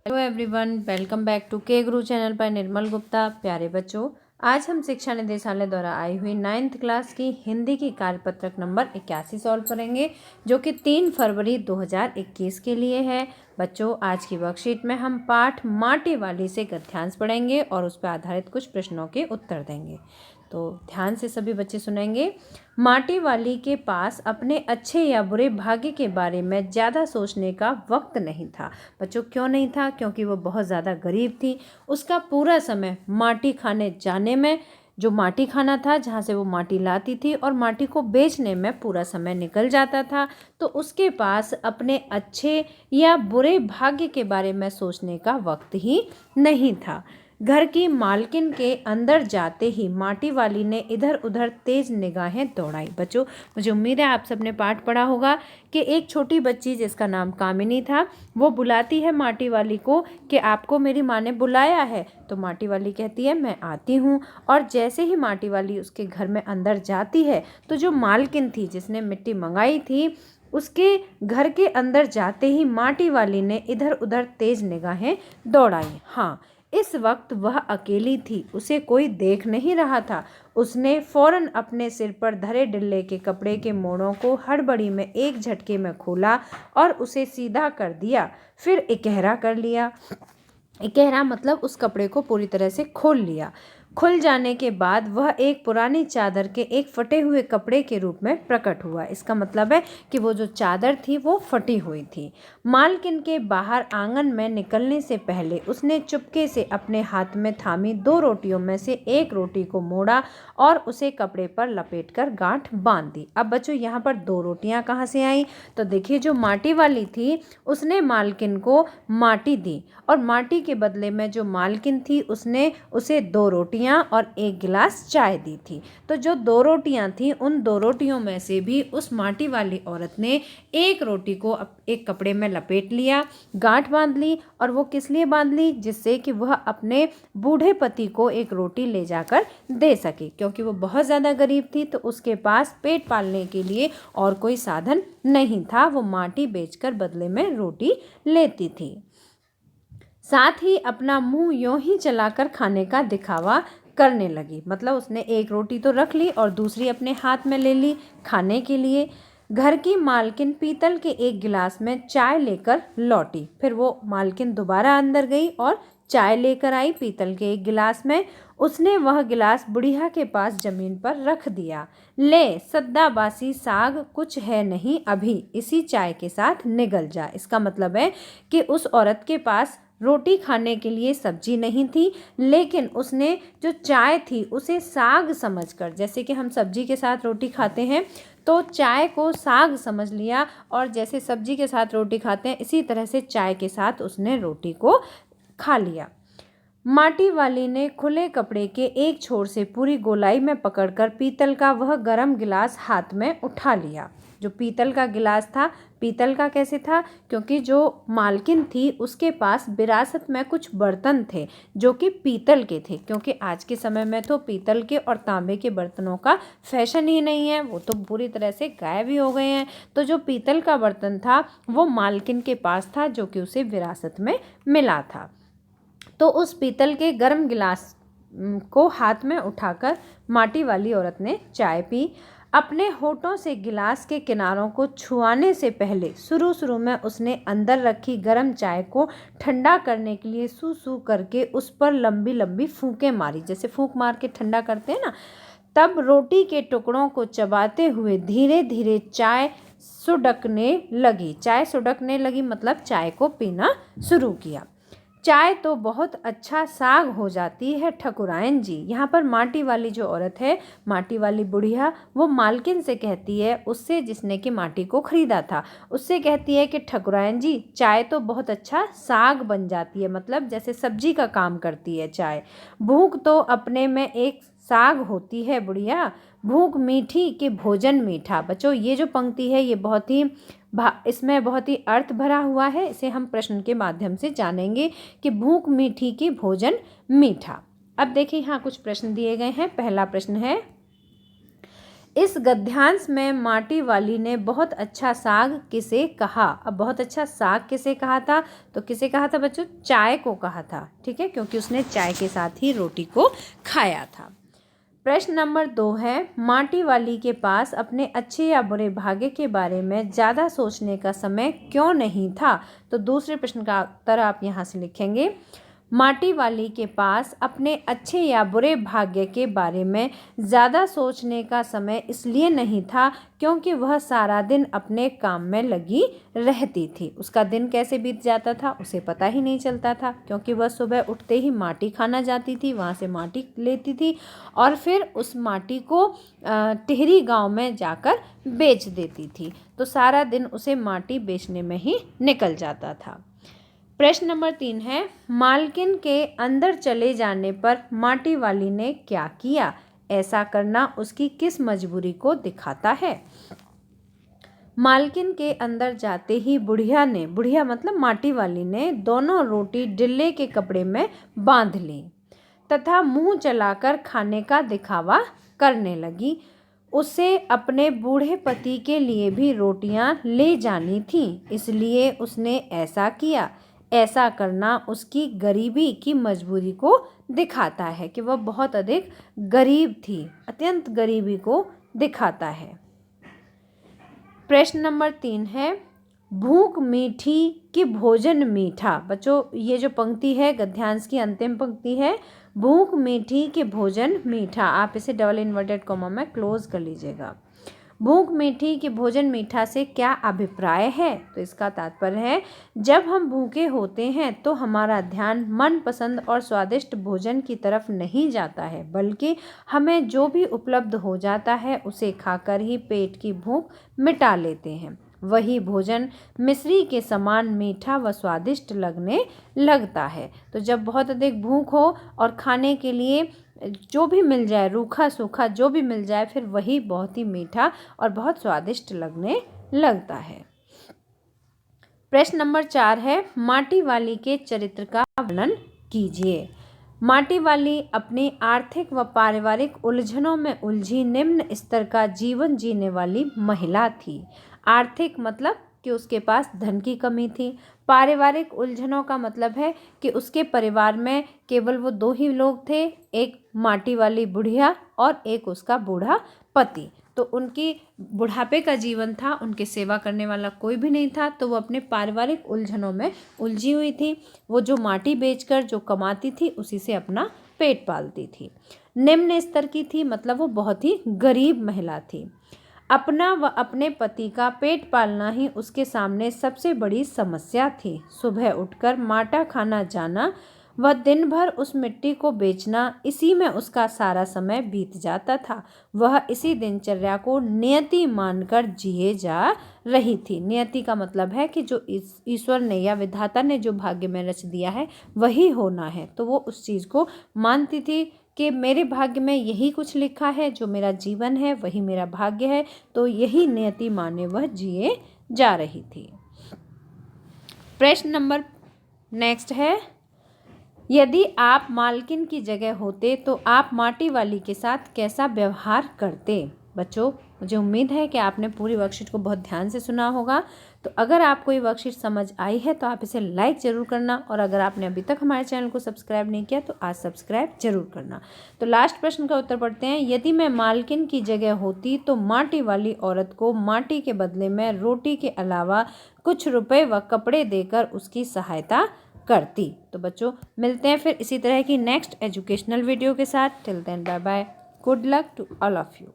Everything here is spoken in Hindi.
Hello everyone, welcome back to K Guru channel पर निर्मल गुप्ता। प्यारे बच्चों, आज हम शिक्षा निदेशालय द्वारा आई हुई 9th क्लास की हिंदी की कार्यपत्रक नंबर 81 सॉल्व करेंगे, जो कि 3 फरवरी 2021 के लिए है। बच्चों, आज की वर्कशीट में हम पाठ माटी वाली से गद्यांश पढ़ेंगे और उस पर आधारित कुछ प्रश्नों के उत्तर देंगे। तो ध्यान से सभी बच्चे सुनेंगे। माटी वाली के पास अपने अच्छे या बुरे भाग्य के बारे में ज़्यादा सोचने का वक्त नहीं था। बच्चों, क्यों नहीं था? क्योंकि वो बहुत ज़्यादा गरीब थी। उसका पूरा समय माटी खाने जाने में, जो माटी खाना था जहाँ से वो माटी लाती थी, और माटी को बेचने में पूरा समय निकल जाता था। तो उसके पास अपने अच्छे या बुरे भाग्य के बारे में सोचने का वक्त ही नहीं था। घर की मालकिन के अंदर जाते ही माटी वाली ने इधर उधर तेज निगाहें दौड़ाई। बच्चों, मुझे उम्मीद है आप सबने पाठ पढ़ा होगा कि एक छोटी बच्ची जिसका नाम कामिनी था, वो बुलाती है माटी वाली को कि आपको मेरी माँ ने बुलाया है। तो माटी वाली कहती है मैं आती हूँ। और जैसे ही माटी वाली उसके घर में अंदर जाती है, तो जो मालकिन थी जिसने मिट्टी मंगाई थी, उसके घर के अंदर जाते ही माटी वाली ने इधर उधर तेज निगाहें दौड़ाई। हाँ, इस वक्त वह अकेली थी, उसे कोई देख नहीं रहा था। उसने फौरन अपने सिर पर धरे डिल्ले के कपड़े के मोड़ों को हड़बड़ी में एक झटके में खोला और उसे सीधा कर दिया, फिर इकहरा कर लिया। इकहरा मतलब उस कपड़े को पूरी तरह से खोल लिया। खुल जाने के बाद वह एक पुरानी चादर के एक फटे हुए कपड़े के रूप में प्रकट हुआ। इसका मतलब है कि वो जो चादर थी वो फटी हुई थी। मालकिन के बाहर आंगन में निकलने से पहले उसने चुपके से अपने हाथ में थामी 2 रोटियों में से एक रोटी को मोड़ा और उसे कपड़े पर लपेटकर गांठ बांध दी। अब बच्चों, यहाँ पर 2 रोटियाँ कहाँ से आई? तो देखिए, जो माटी वाली थी उसने मालकिन को माटी दी, और माटी के बदले में जो मालकिन थी उसने उसे 2 रोटियां और 1 गिलास चाय दी थी। तो जो 2 रोटियां थी, उन 2 रोटियों में से भी उस माटी वाली औरत ने एक रोटी को एक कपड़े में लपेट लिया, गांठ बांध ली। और वो किस लिए बांध ली? जिससे कि वह अपने बूढ़े पति को एक रोटी ले जाकर दे सके, क्योंकि वो बहुत ज़्यादा गरीब थी। तो उसके पास पेट पालने के लिए और कोई साधन नहीं था, वो माटी बेचकर बदले में रोटी लेती थी। साथ ही अपना मुंह यूं ही चलाकर खाने का दिखावा करने लगी। मतलब उसने एक रोटी तो रख ली और दूसरी अपने हाथ में ले ली खाने के लिए। घर की मालकिन पीतल के एक गिलास में चाय लेकर लौटी। फिर वो मालकिन दोबारा अंदर गई और चाय लेकर आई पीतल के एक गिलास में। उसने वह गिलास बुढ़िया के पास जमीन पर रख दिया। ले, सद्दा बासी साग कुछ है नहीं, अभी इसी चाय के साथ निगल जा। इसका मतलब है कि उस औरत के पास रोटी खाने के लिए सब्जी नहीं थी, लेकिन उसने जो चाय थी उसे साग समझकर, जैसे कि हम सब्जी के साथ रोटी खाते हैं, तो चाय को साग समझ लिया। और जैसे सब्जी के साथ रोटी खाते हैं, इसी तरह से चाय के साथ उसने रोटी को खा लिया। माटी वाली ने खुले कपड़े के एक छोर से पूरी गोलाई में पकड़कर पीतल का वह गर्म गिलास हाथ में उठा लिया। जो पीतल का गिलास था, पीतल का कैसे था? क्योंकि जो मालकिन थी उसके पास विरासत में कुछ बर्तन थे जो कि पीतल के थे, क्योंकि आज के समय में तो पीतल के और तांबे के बर्तनों का फैशन ही नहीं है, वो तो पूरी तरह से गायब ही हो गए हैं। तो जो पीतल का बर्तन था वो मालकिन के पास था, जो कि उसे विरासत में मिला था। तो उस पीतल के गर्म गिलास को हाथ में उठाकर माटी वाली औरत ने चाय पी। अपने होठों से गिलास के किनारों को छुआने से पहले शुरू में उसने अंदर रखी गर्म चाय को ठंडा करने के लिए सू सू करके उस पर लंबी लंबी फूंकें मारी, जैसे फूंक मार के ठंडा करते हैं ना। तब रोटी के टुकड़ों को चबाते हुए धीरे धीरे चाय सुडकने लगी मतलब चाय को पीना शुरू किया। चाय तो बहुत अच्छा साग हो जाती है ठकुराइन जी। यहाँ पर माटी वाली जो औरत है, माटी वाली बुढ़िया, वो मालकिन से कहती है, उससे जिसने कि माटी को खरीदा था, उससे कहती है कि ठकुराइन जी, चाय तो बहुत अच्छा साग बन जाती है, मतलब जैसे सब्जी का काम करती है चाय। भूख तो अपने में एक साग होती है बुढ़िया, भूख मीठी कि भोजन मीठा। बच्चों, ये जो पंक्ति है ये इसमें बहुत ही अर्थ भरा हुआ है। इसे हम प्रश्न के माध्यम से जानेंगे कि भूख मीठी की भोजन मीठा। अब देखिए, यहाँ कुछ प्रश्न दिए गए हैं। पहला प्रश्न है, इस गद्यांश में माटी वाली ने बहुत अच्छा साग किसे कहा। अब बहुत अच्छा साग किसे कहा था, तो किसे कहा था बच्चों, चाय को कहा था, ठीक है, क्योंकि उसने चाय के साथ ही रोटी को खाया था। प्रश्न नंबर 2 है, माटी वाली के पास अपने अच्छे या बुरे भाग्य के बारे में ज़्यादा सोचने का समय क्यों नहीं था। तो दूसरे प्रश्न का उत्तर आप यहाँ से लिखेंगे, माटी वाली के पास अपने अच्छे या बुरे भाग्य के बारे में ज़्यादा सोचने का समय इसलिए नहीं था क्योंकि वह सारा दिन अपने काम में लगी रहती थी। उसका दिन कैसे बीत जाता था उसे पता ही नहीं चलता था, क्योंकि वह सुबह उठते ही माटी खाना जाती थी, वहाँ से माटी लेती थी और फिर उस माटी को टिहरी गांव में जाकर बेच देती थी। तो सारा दिन उसे माटी बेचने में ही निकल जाता था। प्रश्न नंबर 3 है, मालकिन के अंदर चले जाने पर माटी वाली ने क्या किया। ऐसा करना उसकी किस मजबूरी को दिखाता है। मालकिन के अंदर जाते ही बुढ़िया ने, बुढ़िया मतलब माटी वाली ने, दोनों रोटी डिल्ले के कपड़े में बांध ली तथा मुंह चलाकर खाने का दिखावा करने लगी। उसे अपने बूढ़े पति के लिए भी रोटियां ले जानी थी, इसलिए उसने ऐसा किया। ऐसा करना उसकी गरीबी की मजबूरी को दिखाता है कि वह बहुत अधिक गरीब थी, अत्यंत गरीबी को दिखाता है। प्रश्न नंबर 3 है, भूख मीठी कि भोजन मीठा। बच्चों ये जो पंक्ति है गद्यांश की अंतिम पंक्ति है, भूख मीठी कि भोजन मीठा। आप इसे डबल इन्वर्टेड कॉमा में क्लोज कर लीजिएगा। भूख मीठी कि भोजन मीठा से क्या अभिप्राय है। तो इसका तात्पर्य है, जब हम भूखे होते हैं तो हमारा ध्यान मनपसंद और स्वादिष्ट भोजन की तरफ नहीं जाता है, बल्कि हमें जो भी उपलब्ध हो जाता है उसे खाकर ही पेट की भूख मिटा लेते हैं। वही भोजन मिश्री के समान मीठा व स्वादिष्ट लगने लगता है। तो जब बहुत अधिक भूख हो और खाने के लिए जो भी मिल जाए, रूखा सूखा जो भी मिल जाए, फिर वही बहुत ही मीठा और बहुत स्वादिष्ट लगने लगता है। प्रश्न नंबर 4 है, माटी वाली के चरित्र का वर्णन कीजिए। माटी वाली अपनी आर्थिक व पारिवारिक उलझनों में उलझी निम्न स्तर का जीवन जीने वाली महिला थी। आर्थिक मतलब कि उसके पास धन की कमी थी। पारिवारिक उलझनों का मतलब है कि उसके परिवार में केवल वो 2 ही लोग थे, एक माटी वाली बुढ़िया और एक उसका बूढ़ा पति। तो उनकी बुढ़ापे का जीवन था, उनके सेवा करने वाला कोई भी नहीं था, तो वो अपने पारिवारिक उलझनों में उलझी हुई थी। वो जो माटी बेचकर जो कमाती थी उसी से अपना पेट पालती थी। निम्न स्तर की थी मतलब वो बहुत ही गरीब महिला थी। अपना व अपने पति का पेट पालना ही उसके सामने सबसे बड़ी समस्या थी। सुबह उठकर माटा खाना जाना व दिन भर उस मिट्टी को बेचना, इसी में उसका सारा समय बीत जाता था। वह इसी दिनचर्या को नियति मानकर जिए जा रही थी। नियति का मतलब है कि जो ईश्वर ने या विधाता ने जो भाग्य में रच दिया है वही होना है, तो वो उस चीज़ को मानती थी कि मेरे भाग्य में यही कुछ लिखा है, जो मेरा जीवन है वही मेरा भाग्य है, तो यही नियति माने वह जिए जा रही थी। प्रश्न नंबर नेक्स्ट है, यदि आप मालकिन की जगह होते तो आप माटी वाली के साथ कैसा व्यवहार करते। बच्चों मुझे उम्मीद है कि आपने पूरी वर्कशीट को बहुत ध्यान से सुना होगा। तो अगर आपको ये वर्कशीट समझ आई है तो आप इसे लाइक ज़रूर करना, और अगर आपने अभी तक हमारे चैनल को सब्सक्राइब नहीं किया तो आज सब्सक्राइब जरूर करना। तो लास्ट प्रश्न का उत्तर पढ़ते हैं, यदि मैं मालकिन की जगह होती तो माटी वाली औरत को माटी के बदले में रोटी के अलावा कुछ रुपए व कपड़े देकर उसकी सहायता करती। तो बच्चों मिलते हैं फिर इसी तरह की नेक्स्ट एजुकेशनल वीडियो के साथ। Till then bye bye, good luck to all of you.